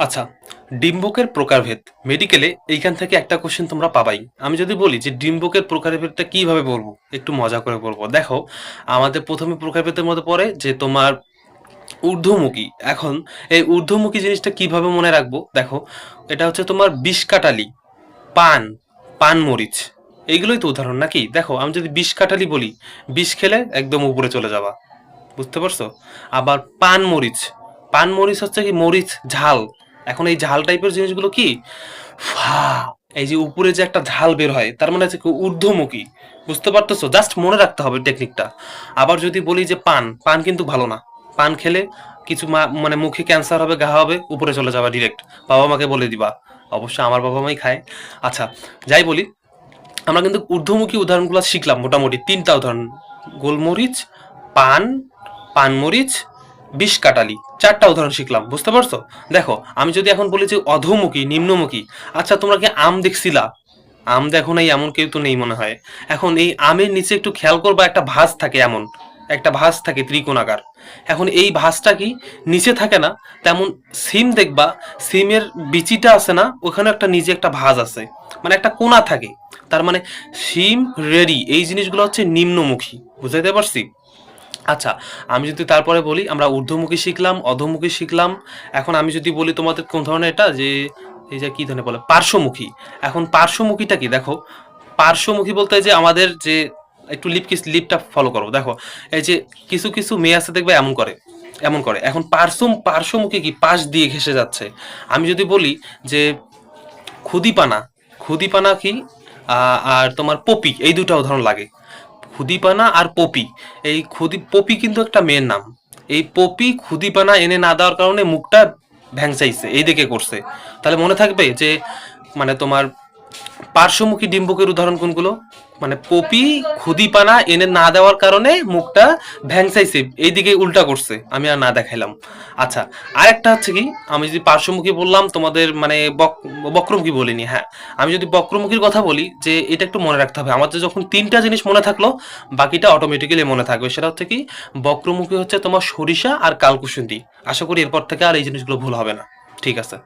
আচ্ছা, ডিম্বকের প্রকারভেদ মেডিকেলে এইখান থেকে একটা কোশ্চেন তোমরা পাবাই। আমি যদি বলি যে ডিম্বকের প্রকারভেদটা কিভাবে বলবো, একটু মজা করে বলবো। দেখো, আমাদের প্রথমে প্রকারভেদের মধ্যে পড়ে যে তোমার ঊর্ধ্বমুখী। এখন এই ঊর্ধ্বমুখী জিনিসটা কিভাবে মনে রাখবো, দেখো, এটা হচ্ছে তোমার বিষকাটালি, পান, পানমরিচ, এইগুলোই তো উদাহরণ নাকি। দেখো, আমি যদি বিষকাটালি বলি, বিষ খেলে একদম উপরে চলে যাবা, বুঝতে পারছো? আবার পানমরিচ, পানমরিচ হচ্ছে কি মরিচ ঝাল। এখন এই ঝাল টাইপের জিনিসগুলো কি, ফা, এই যে উপরে যে একটা ঝাল বের হয়, তার মানে হচ্ছে কি ঊর্ধ্বমুখী। বুঝতে পারতেছো? জাস্ট মনে রাখতে হবে টেকনিকটা। আবার যদি বলি যে পান, পান কিন্তু ভালো না। পান খেলে কিছু মানে মুখে ক্যান্সার হবে, ঘা হবে, উপরে চলে যাবা ডিরেক্ট। বাবা মাকে বলে দিবা। অবশ্য আমার বাবা মাই খায়। আচ্ছা, যাই বলি, আমরা কিন্তু ঊর্ধ্বমুখী উদাহরণগুলো শিখলাম মোটামুটি তিনটা উদাহরণ: গোলমরিচ, পান, পানমরিচ, বিষকাটালি, চারটা উদাহরণ শিখলাম। বুঝতে পারছো? দেখো, আমি যদি এখন বলি যে অধোমুখী, নিম্নমুখী, আচ্ছা তোমরা কি আম দেখছিলা? আম দেখো নাই এমন কেউ তো নেই মনে হয়। এখন এই আমের নিচে একটু খেয়াল করবা, একটা ভাঁজ থাকে, এমন একটা ভাঁজ থাকে ত্রিকোণাকার। এখন এই ভাঁজটা কি নিচে থাকে না? তেমন সিম দেখবা, সিমের বিচিটা আছে না, ওখানে একটা নিচে একটা ভাঁজ আছে, মানে একটা কোণা থাকে। তার মানে সিম, রেডি, এই জিনিসগুলো হচ্ছে নিম্নমুখী। বুঝাইতে পারছি? আচ্ছা, আমি যদি তারপরে বলি, আমরা ঊর্ধ্বমুখী শিখলাম, অধোমুখী শিখলাম। এখন আমি যদি বলি তোমাদের কোন ধরনের, এটা যে এই যে কি ধরনের বলে, পার্শ্বমুখী। এখন পার্শ্বমুখীটা কি, দেখো, পার্শ্বমুখী বলতে যে আমাদের যে একটু লিপটা ফলো করো। দেখো, এই যে কিছু কিছু মেয়ে আছে দেখবে এমন করে, এমন করে। এখন পার্শ্বমুখী কি, পাশ দিয়ে ঘেসে যাচ্ছে। আমি যদি বলি যে খুদিপানা, খুদিপানা কি, আর তোমার পপি, এই দুটা উদাহরণ লাগে। খুদিপানা আর পপি, এই পপি কিন্তু একটা মেয়ের নাম। এই পপি খুদিপানা এনে না দেওয়ার কারণে মুখটা ভ্যাংচাইছে, এই দিকে করছে। তাহলে মনে থাকবে যে মানে তোমার পার্শ্বমুখী ডিম্বকের উদাহরণ কোনগুলো, মানে পপি খুদিপানা এনে না দেওয়ার কারণে মুখটা ভ্যাংচাইছে, এইদিকে উল্টা করছে, আমি আর না দেখাইলাম। আচ্ছা, আরেকটা হচ্ছে কি, আমি যদি পার্শ্বমুখী বললাম তোমাদের মানে বক্রমুখী বলিনি, হ্যাঁ, আমি যদি বক্রমুখীর কথা বলি, যে এটা একটু মনে রাখতে হবে আমাদের, যখন তিনটা জিনিস মনে থাকলো বাকিটা অটোমেটিক্যালি মনে থাকবে। সেটা হচ্ছে কি, বক্রমুখী হচ্ছে তোমার সরিষা আর কালকুসুন্দি। আশা করি এরপর থেকে আর এই জিনিসগুলো ভুল হবে না। ঠিক আছে।